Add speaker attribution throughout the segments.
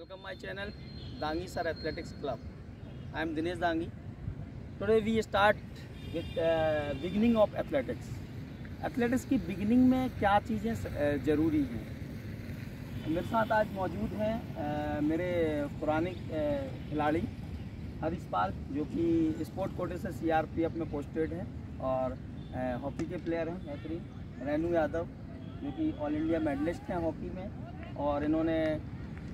Speaker 1: Welcome my channel Dangi Sir Athletics Club. I am Dinesh Dangi. Today we start with beginning of athletics. Athletics की beginning में क्या चीज़ें ज़रूरी हैं। मेरे साथ आज मौजूद हैं मेरे पुराने खिलाड़ी हरीश पाल, जो कि स्पोर्ट कोटे से CRPF में पोस्टेड हैं और हॉकी के प्लेयर हैं बेहतरीन। रेनू यादव, जो कि ऑल इंडिया मेडलिस्ट हैं हॉकी में, और इन्होंने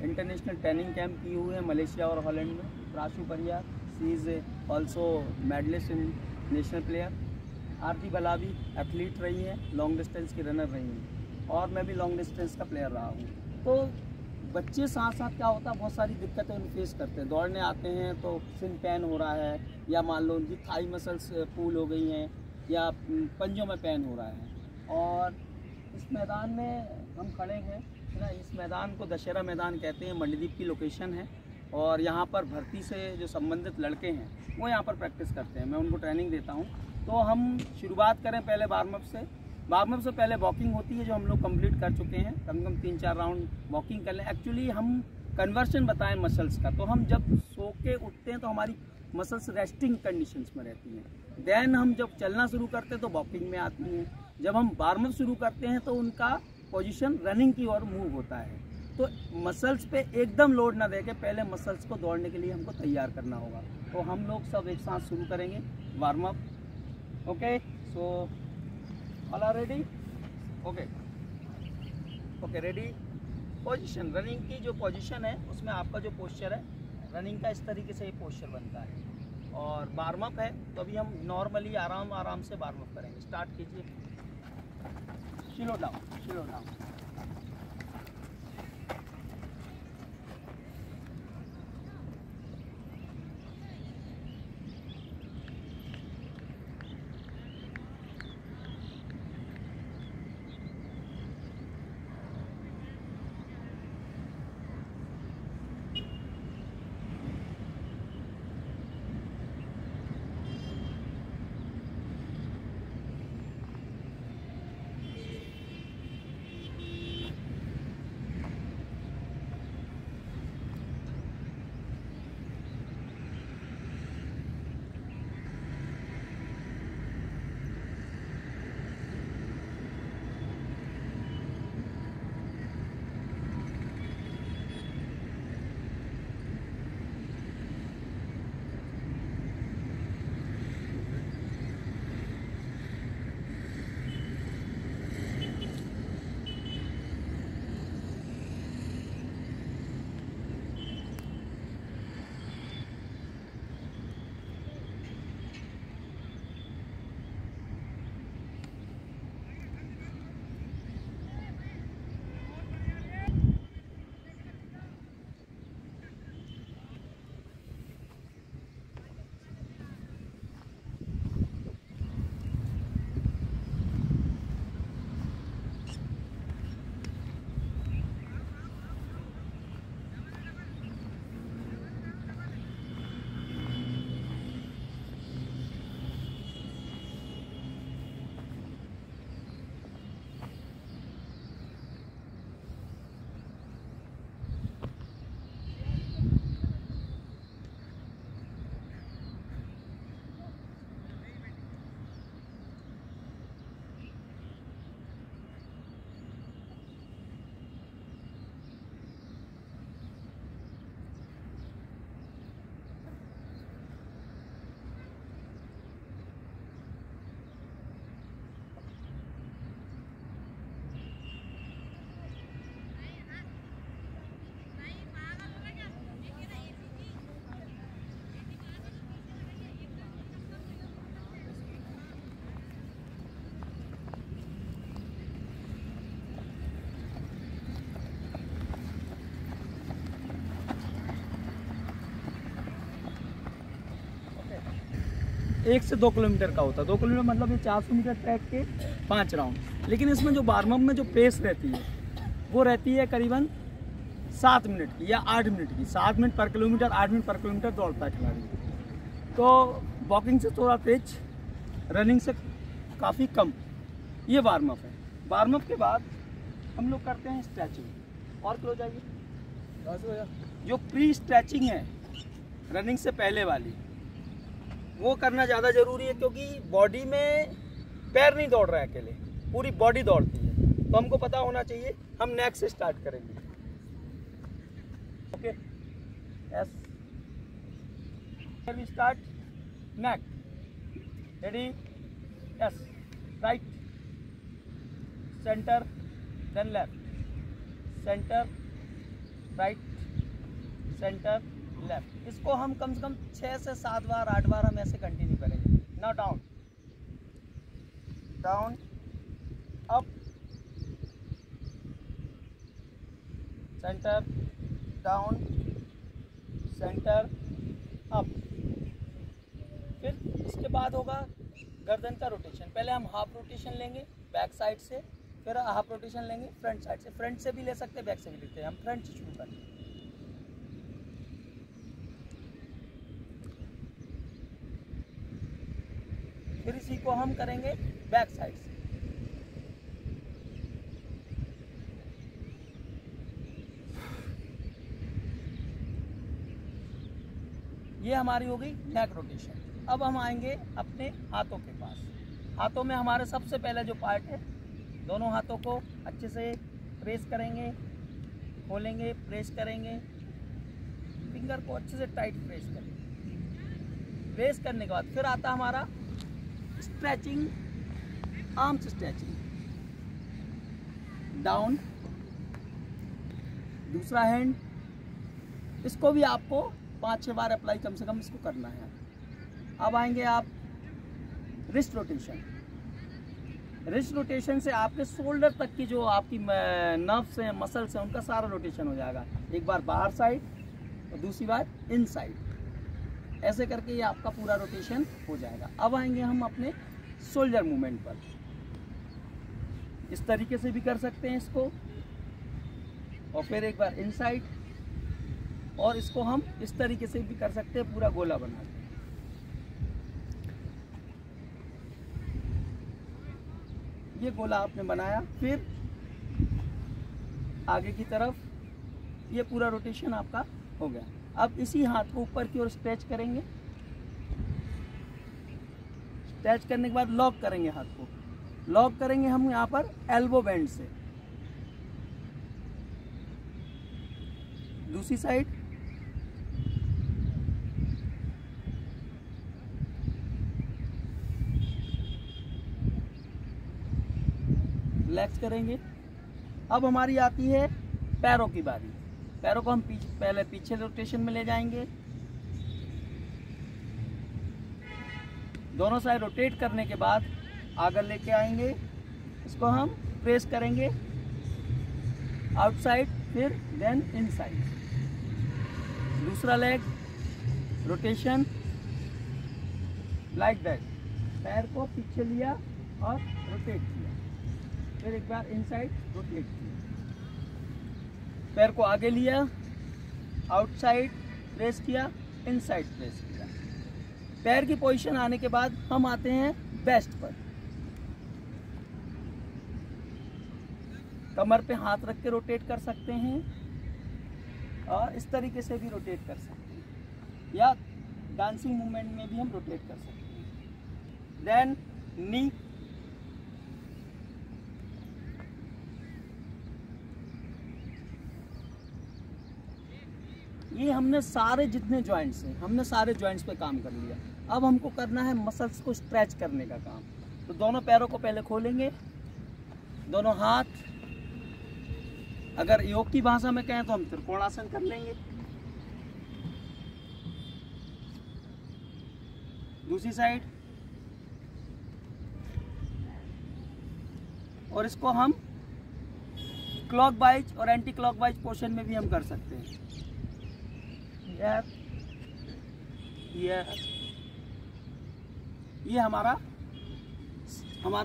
Speaker 1: इंटरनेशनल ट्रेनिंग कैंप किए हुए हैं मलेशिया और हॉलैंड में। Prashu Pariya, she is also medallist in national player. Aarti बलावी एथलीट रही हैं, लॉन्ग डिस्टेंस की रनर रही हैं, और मैं भी लॉन्ग डिस्टेंस का प्लेयर रहा हूँ। तो बच्चे साथ साथ क्या होता है, बहुत सारी दिक्कतें उन फेस करते हैं। दौड़ने आते हैं तो सिन पेन हो रहा है, या मान लो उनकी थाई मसल्स पूल हो गई हैं, या पंजों में पेन हो रहा है। और इस मैदान में हम खड़े हैं ना, इस मैदान को दशहरा मैदान कहते हैं। मंडीदीप की लोकेशन है, और यहाँ पर भर्ती से जो संबंधित लड़के हैं वो यहाँ पर प्रैक्टिस करते हैं। मैं उनको ट्रेनिंग देता हूँ। तो हम शुरुआत करें पहले वार्म अप से। वार्म अप से पहले वॉकिंग होती है, जो हम लोग कंप्लीट कर चुके हैं। कम से कम 3-4 राउंड वॉकिंग कर लें। एक्चुअली हम कन्वर्शन बताएं मसल्स का, तो हम जब सो के उठते हैं तो हमारी मसल्स रेस्टिंग कंडीशंस में रहती हैं। देन हम जब चलना शुरू करते हैं तो वॉकिंग में आती हैं। जब हम वार्म अप शुरू करते हैं तो उनका पोजीशन रनिंग की ओर मूव होता है। तो मसल्स पे एकदम लोड ना देके पहले मसल्स को दौड़ने के लिए हमको तैयार करना होगा। तो हम लोग सब एक साथ शुरू करेंगे warm up. Okay, so all are ready? Okay, ready. Position, running की जो पोजीशन है उसमें आपका जो पोस्चर है रनिंग का, इस तरीके से ये पोस्चर बनता है। और वार्म अप है तो अभी हम नॉर्मली आराम से वार्म अप करेंगे। स्टार्ट कीजिए। Slow down. एक से 2 किलोमीटर का होता है। 2 किलोमीटर मतलब ये 400 मीटर ट्रैक के 5 राउंड। लेकिन इसमें जो वार्म अप में जो पेस रहती है वो रहती है करीबन 7 मिनट की या 8 मिनट की। 7 मिनट पर किलोमीटर, 8 मिनट पर किलोमीटर दौड़ता है खिलाड़ी। तो वॉकिंग से थोड़ा तेज, रनिंग से काफ़ी कम, ये वार्म अप है। वार्म अप के बाद हम लोग करते हैं स्ट्रेचिंग। और क्लोज आइए। जो प्री स्ट्रेचिंग है रनिंग से पहले वाली, वो करना ज़्यादा ज़रूरी है, क्योंकि बॉडी में पैर नहीं दौड़ रहा है अकेले, पूरी बॉडी दौड़ती है। तो हमको पता होना चाहिए। हम नेक से स्टार्ट करेंगे। Okay, yes, we start neck. Ready, yes, right, centre, then left, centre, right, centre, left. इसको हम कम से कम 6 से 7 बार 8 बार हम ऐसे कंटिन्यू करेंगे। Now down, down, up, centre, down, centre, up. फिर इसके बाद होगा गर्दन का रोटेशन। पहले हम हाफ रोटेशन लेंगे बैक साइड से, फिर हाफ रोटेशन लेंगे फ्रंट साइड से। फ्रंट से भी ले सकते हैं, बैक से भी लेते हैं। हम फ्रंट से शुरू करेंगे। फिर इसी को हम करेंगे बैक साइड से। ये हमारी हो गई नेक रोटेशन। अब हम आएंगे अपने हाथों के पास। हाथों में हमारे सबसे पहले जो पार्ट है, दोनों हाथों को अच्छे से प्रेस करेंगे, खोलेंगे, प्रेस करेंगे, फिंगर को अच्छे से टाइट प्रेस करेंगे। प्रेस करने के बाद फिर आता हमारा स्ट्रेचिंग, आर्म्स स्ट्रेचिंग। डाउन, दूसरा हैंड, इसको भी आपको 5-6 बार अप्लाई कम से कम इसको करना है। अब आएंगे आप रिस्ट रोटेशन। रिस्ट रोटेशन से आपके शोल्डर तक की जो आपकी नर्व्स हैं, मसल्स हैं, उनका सारा रोटेशन हो जाएगा। एक बार बाहर साइड और दूसरी बार इन साइड, ऐसे करके ये आपका पूरा रोटेशन हो जाएगा। अब आएंगे हम अपने शोल्डर मूवमेंट पर। इस तरीके से भी कर सकते हैं इसको, और फिर एक बार इन साइड, और इसको हम इस तरीके से भी कर सकते हैं, पूरा गोला बना के। ये गोला आपने बनाया, फिर आगे की तरफ ये पूरा रोटेशन आपका हो गया। अब इसी हाथ को ऊपर की ओर स्ट्रेच करेंगे। स्ट्रेच करने के बाद लॉक करेंगे हाथ को। लॉक करेंगे हम यहाँ पर एल्बो बैंड से। दूसरी साइड, रिलैक्स करेंगे। अब हमारी आती है पैरों की बारी। पैरों को हम पहले पीछे रोटेशन में ले जाएंगे। दोनों साइड रोटेट करने के बाद आगे लेके आएंगे। इसको हम प्रेस करेंगे आउटसाइड, फिर देन इनसाइड। दूसरा लेग रोटेशन लाइक दैट। पैर को पीछे लिया और रोटेट किया, फिर एक बार इनसाइड रोटेट किया। पैर को आगे लिया, आउटसाइड प्रेस किया, इनसाइड प्रेस किया। पैर की पोजीशन आने के बाद हम आते हैं बेस्ट पर। कमर पे हाथ रख के रोटेट कर सकते हैं, और इस तरीके से भी रोटेट कर सकते हैं, या डांसिंग मूवमेंट में भी हम रोटेट कर सकते हैं। देन नी, ये हमने सारे जितने जॉइंट्स हैं, हमने सारे जॉइंट्स पे काम कर लिया। अब हमको करना है मसल्स को स्ट्रेच करने का काम। तो दोनों पैरों को पहले खोलेंगे, दोनों हाथ, अगर योग की भाषा में कहें तो हम त्रिकोणासन कर लेंगे। दूसरी साइड, और इसको हम क्लॉकवाइज और एंटी क्लॉकवाइज पोर्शन में भी हम कर सकते हैं। ये हमारा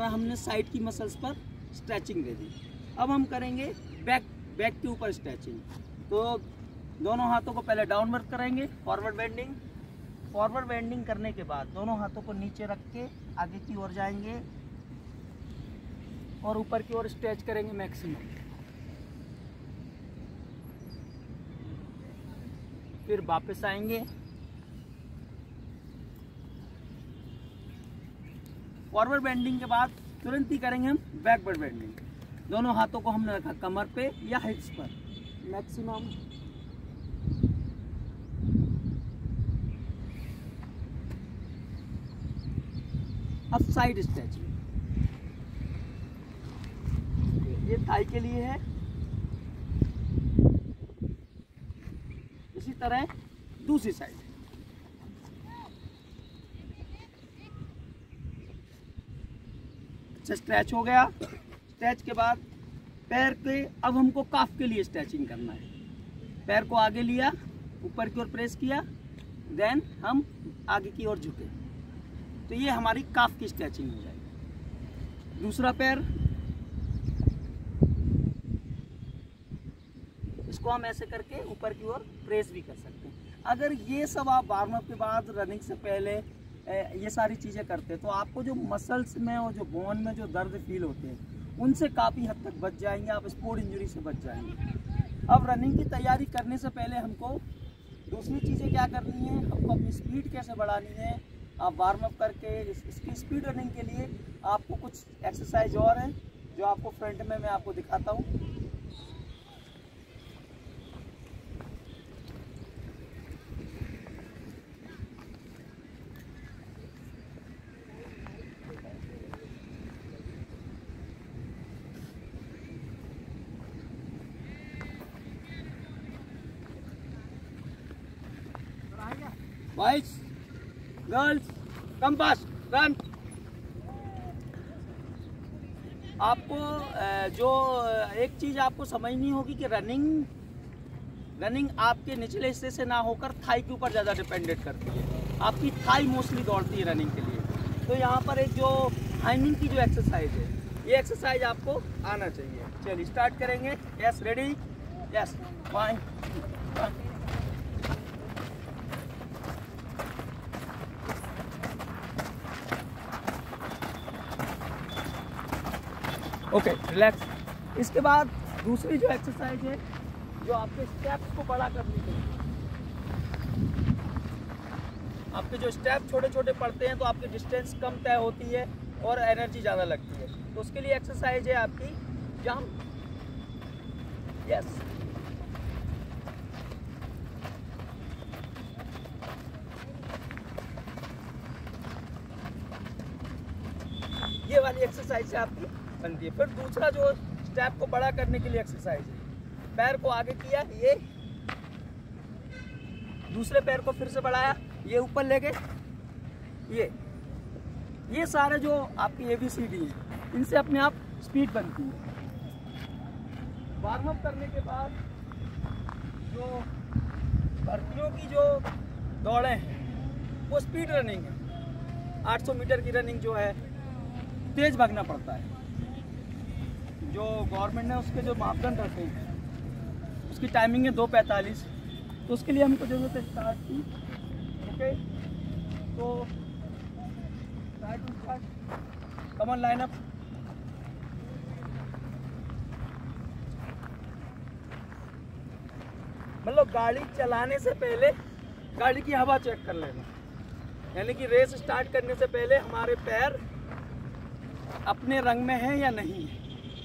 Speaker 1: हमने साइड की मसल्स पर स्ट्रेचिंग दे दी। अब हम करेंगे बैक के ऊपर स्ट्रेचिंग। तो दोनों हाथों को पहले डाउनवर्ड करेंगे, फॉरवर्ड बेंडिंग। फॉरवर्ड बेंडिंग करने के बाद दोनों हाथों को नीचे रख के आगे की ओर जाएंगे और ऊपर की ओर स्ट्रेच करेंगे मैक्सिमम। फिर वापस आएंगे। फॉरवर्ड बेंडिंग के बाद तुरंत ही करेंगे हम बैकवर्ड बेंडिंग। दोनों हाथों को हमने रखा कमर पे या हिप्स पर मैक्सिमम। अब साइड स्ट्रेचिंग, ये थाई के लिए है। इसी तरह दूसरी साइड। अच्छा, स्ट्रेच हो गया। स्ट्रेच के बाद पैर के, अब हमको काफ के लिए स्ट्रेचिंग करना है। पैर को आगे लिया, ऊपर की ओर प्रेस किया, देन हम आगे की ओर झुके, तो ये हमारी काफ की स्ट्रेचिंग हो जाएगी। दूसरा पैर, इसको हम ऐसे करके ऊपर की ओर प्रेस भी कर सकते हैं। अगर ये सब आप वार्म अप के बाद रनिंग से पहले ये सारी चीज़ें करते हैं तो आपको जो मसल्स में और जो बोन में जो दर्द फील होते हैं उनसे काफ़ी हद तक बच जाएंगे, आप स्पोर्ट इंजरी से बच जाएंगे। अब रनिंग की तैयारी करने से पहले हमको दूसरी चीज़ें क्या करनी है, हमको अपनी स्पीड कैसे बढ़ानी है। आप वार्म अप करके इसकी स्पीड रनिंग के लिए आपको कुछ एक्सरसाइज और हैं जो आपको फ्रंट में मैं आपको दिखाता हूँ। Boys girls come fast run. आपको जो एक चीज़ आपको समझनी होगी कि रनिंग आपके निचले हिस्से से ना होकर थाई के ऊपर ज़्यादा डिपेंडेंट करती है। आपकी थाई मोस्टली दौड़ती है रनिंग के लिए। तो यहाँ पर एक जो हाइनिंग की जो एक्सरसाइज है, ये एक्सरसाइज आपको आना चाहिए। चलिए स्टार्ट करेंगे। Yes, ready, yes, 1 okay, relax. इसके बाद दूसरी जो एक्सरसाइज है जो आपके स्टेप्स को बड़ा करने के लिए, आपके जो स्टेप छोटे छोटे पड़ते हैं तो आपकी डिस्टेंस कम तय होती है और एनर्जी ज़्यादा लगती है। तो उसके लिए एक्सरसाइज है आपकी जंप। यस, ये वाली एक्सरसाइज है आपकी बनती है। फिर दूसरा जो स्टेप को बड़ा करने के लिए एक्सरसाइज है, पैर को आगे किया, ये दूसरे पैर को फिर से बढ़ाया, ये ऊपर ले गए, ये सारे जो आपकी ABCD है इनसे अपने आप स्पीड बनती है। वार्म अप करने के बाद जो भर्तियों की जो दौड़ें हैं वो स्पीड रनिंग है। 800 मीटर की रनिंग जो है तेज भागना पड़ता है। जो गवर्नमेंट ने उसके जो मापदंड रखे हैं उसकी टाइमिंग है 2:45। तो उसके लिए हमको जरूरत है स्टार्ट की। ओके, तो start, come on line up. मतलब गाड़ी चलाने से पहले गाड़ी की हवा चेक कर लेना, यानी कि रेस स्टार्ट करने से पहले हमारे पैर अपने रंग में है या नहीं है,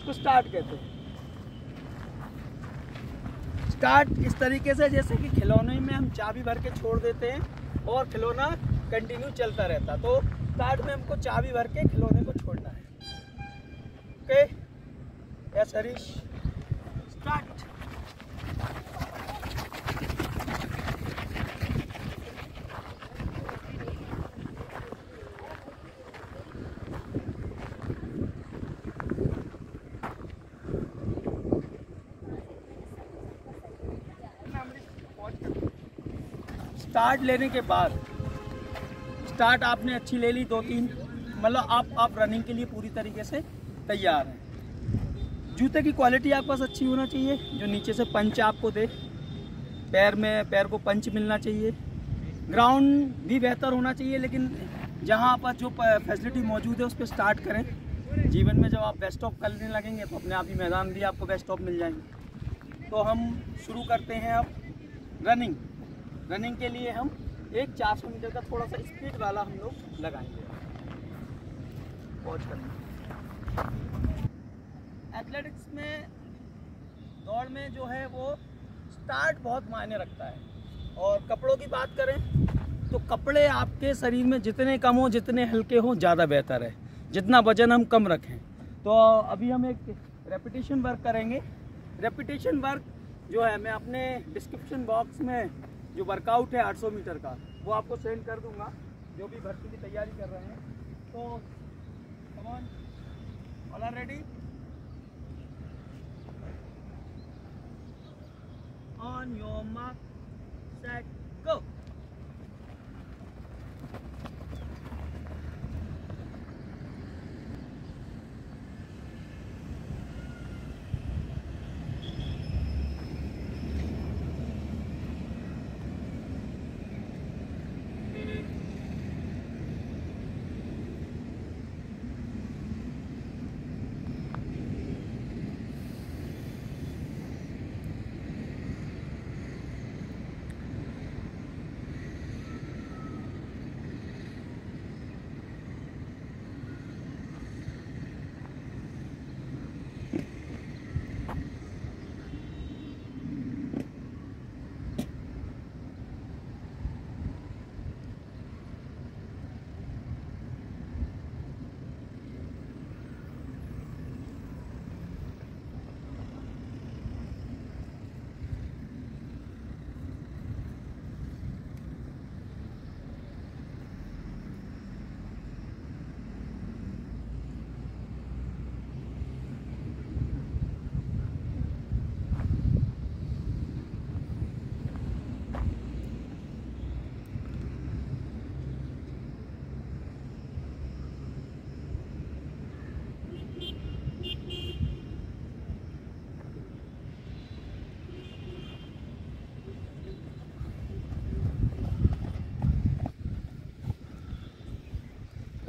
Speaker 1: तो स्टार्ट कहते हैं। स्टार्ट इस तरीके से जैसे कि खिलौने में हम चाबी भर के छोड़ देते हैं और खिलौना कंटिन्यू चलता रहता, तो स्टार्ट में हमको चाबी भर के खिलौने को छोड़ना है। Okay, yes Harish, start. Start लेने के बाद, स्टार्ट आपने अच्छी ले ली 2-3, मतलब आप रनिंग के लिए पूरी तरीके से तैयार हैं। जूते की क्वालिटी आपके पास अच्छी होना चाहिए, जो नीचे से पंच आपको दे, पैर को पंच मिलना चाहिए। ग्राउंड भी बेहतर होना चाहिए, लेकिन जहाँ आप जो फैसिलिटी मौजूद है उस पर स्टार्ट करें। जीवन में जब आप बेस्ट ऑफ करने लगेंगे तो अपने आप ही मैदान भी आपको बेस्ट ऑफ मिल जाएंगे। तो हम शुरू करते हैं अब रनिंग। रनिंग के लिए हम एक 400 मीटर का थोड़ा सा स्पीड वाला हम लोग लगाएंगे। पॉज करना। एथलेटिक्स में दौड़ में जो है वो स्टार्ट बहुत मायने रखता है। और कपड़ों की बात करें तो कपड़े आपके शरीर में जितने कम हो, जितने हल्के हों, ज़्यादा बेहतर है। जितना वजन हम कम रखें। तो अभी हम एक रेपिटेशन वर्क करेंगे। रेपिटेशन वर्क जो है मैं अपने डिस्क्रिप्शन बॉक्स में जो वर्कआउट है 800 मीटर का वो आपको सेंड कर दूंगा, जो भी भर्ती की तैयारी कर रहे हैं। तो come on, all are ready, on your mark set go.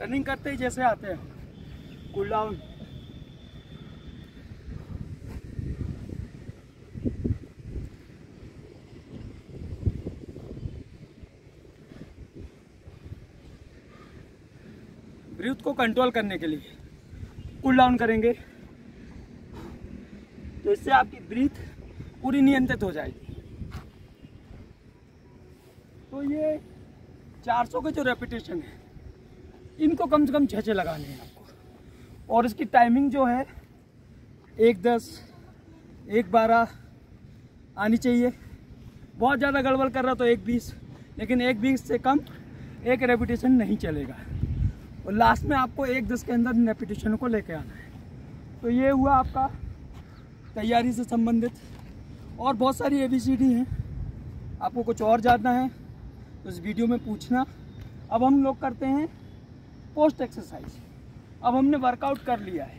Speaker 1: Running करते ही जैसे आते हैं, कूल डाउन। ब्रीथ को कंट्रोल करने के लिए कूल डाउन करेंगे, तो इससे आपकी ब्रीथ पूरी नियंत्रित हो जाएगी। तो ये 400 के जो रेपिटेशन है इनको कम से कम 6 लगाने हैं आपको। और इसकी टाइमिंग जो है 1:10, 1:12 आनी चाहिए। बहुत ज़्यादा गड़बड़ कर रहा तो 1:20, लेकिन 1:20 से कम एक रेपिटेशन नहीं चलेगा। और लास्ट में आपको 1:10 के अंदर रेपिटेशन को लेके आना है। तो ये हुआ आपका तैयारी से संबंधित। और बहुत सारी ABCD हैं, आपको कुछ और जानना है तो इस वीडियो में पूछना। अब हम लोग करते हैं पोस्ट एक्सरसाइज। अब हमने वर्कआउट कर लिया है,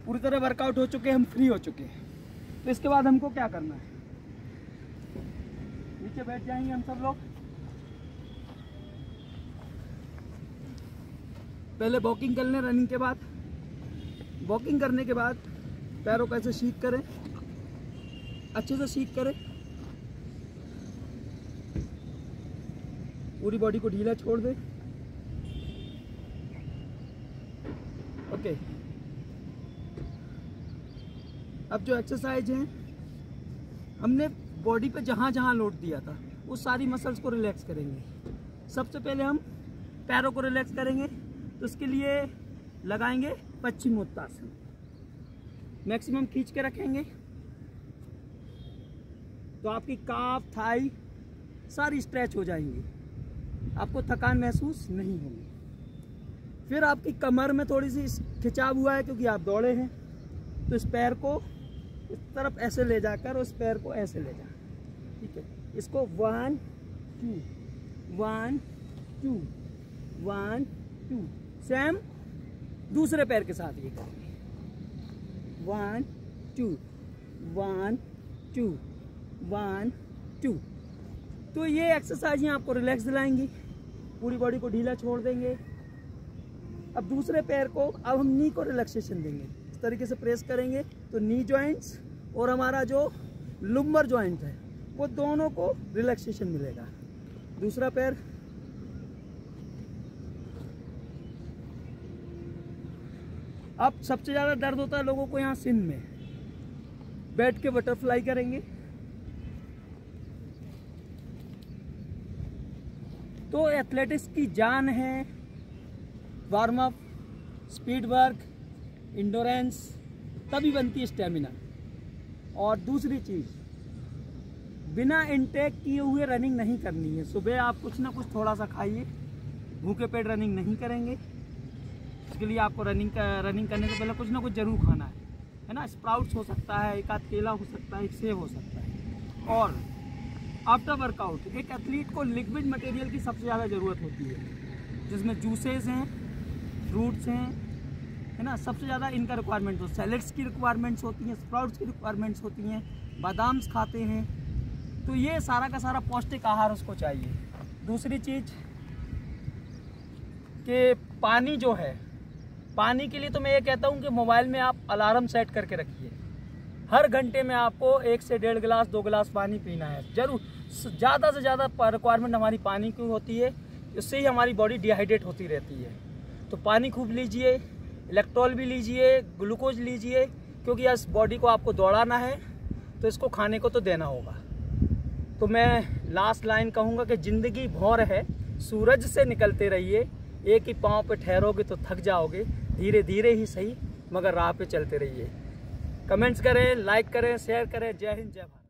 Speaker 1: पूरी तरह वर्कआउट हो चुके हैं, हम फ्री हो चुके हैं। तो इसके बाद हमको क्या करना है, नीचे बैठ जाएंगे हम सब लोग। पहले वॉकिंग कर लें। रनिंग के बाद वॉकिंग करने के बाद पैरों को ऐसे शीक करें, अच्छे से शीक करें, पूरी बॉडी को ढीला छोड़ दें। ओके। अब जो एक्सरसाइज है हमने बॉडी पे जहाँ जहाँ लोड दिया था वो सारी मसल्स को रिलैक्स करेंगे। सबसे पहले हम पैरों को रिलैक्स करेंगे, तो उसके लिए लगाएंगे पश्चिमोत्तासन। मैक्सिमम खींच के रखेंगे तो आपकी काफ, थाई सारी स्ट्रेच हो जाएंगी, आपको थकान महसूस नहीं होगी। फिर आपकी कमर में थोड़ी सी खिंचाव हुआ है क्योंकि आप दौड़े हैं, तो इस पैर को इस तरफ ऐसे ले जाकर उस पैर को ऐसे ले जाए। ठीक है, इसको 1 2 1 2 1 2 सेम दूसरे पैर के साथ ये करेंगे। 1 2 1 2 1 2। तो ये एक्सरसाइज आपको रिलैक्स दिलाएंगी, पूरी बॉडी को ढीला छोड़ देंगे। अब दूसरे पैर को, अब हम नी को रिलैक्सेशन देंगे। इस तरीके से प्रेस करेंगे तो नी जॉइंट्स और हमारा जो लुम्बर जॉइंट है वो दोनों को रिलैक्सेशन मिलेगा। दूसरा पैर, अब सबसे ज़्यादा दर्द होता है लोगों को यहाँ सिन में। बैठ के बटरफ्लाई करेंगे तो एथलेटिक्स की जान है। Warm up, speed work, endurance, तभी बनती है स्टेमिना। और दूसरी चीज़, बिना इनटेक किए हुए रनिंग नहीं करनी है। सुबह आप कुछ ना कुछ थोड़ा सा खाइए, भूखे पेट रनिंग नहीं करेंगे। इसके लिए आपको रनिंग करने से पहले कुछ ना कुछ जरूर खाना है ना। स्प्राउट्स हो सकता है, एक आध केला हो सकता है, एक सेब हो सकता है। और आफ्टर वर्कआउट एक एथलीट को लिक्विड मटेरियल की सबसे ज़्यादा ज़रूरत होती है, जिसमें जूसेस हैं, फ्रूट्स हैं, है ना। सबसे ज़्यादा इनका रिक्वायरमेंट हो, सैलेड्स की रिक्वायरमेंट्स होती हैं, स्प्राउट्स की रिक्वायरमेंट्स होती हैं, बादाम्स खाते हैं। तो ये सारा का सारा पौष्टिक आहार उसको चाहिए। दूसरी चीज़ कि पानी जो है, पानी के लिए तो मैं ये कहता हूँ कि मोबाइल में आप अलार्म सेट करके रखिए। हर घंटे में आपको 1 से 1.5 गिलास 2 गिलास पानी पीना है जरूर। ज़्यादा से ज़्यादा रिक्वायरमेंट हमारी पानी की होती है, इससे ही हमारी बॉडी डिहाइड्रेट होती रहती है। तो पानी खूब लीजिए, इलेक्ट्रॉल भी लीजिए, ग्लूकोज लीजिए, क्योंकि इस बॉडी को आपको दौड़ाना है तो इसको खाने को तो देना होगा। तो मैं लास्ट लाइन कहूँगा कि ज़िंदगी भौर है, सूरज से निकलते रहिए। एक ही पाँव पे ठहरोगे तो थक जाओगे, धीरे धीरे ही सही मगर राह पे चलते रहिए। कमेंट्स करें, लाइक करें, शेयर करें। जय हिंद, जय भारत।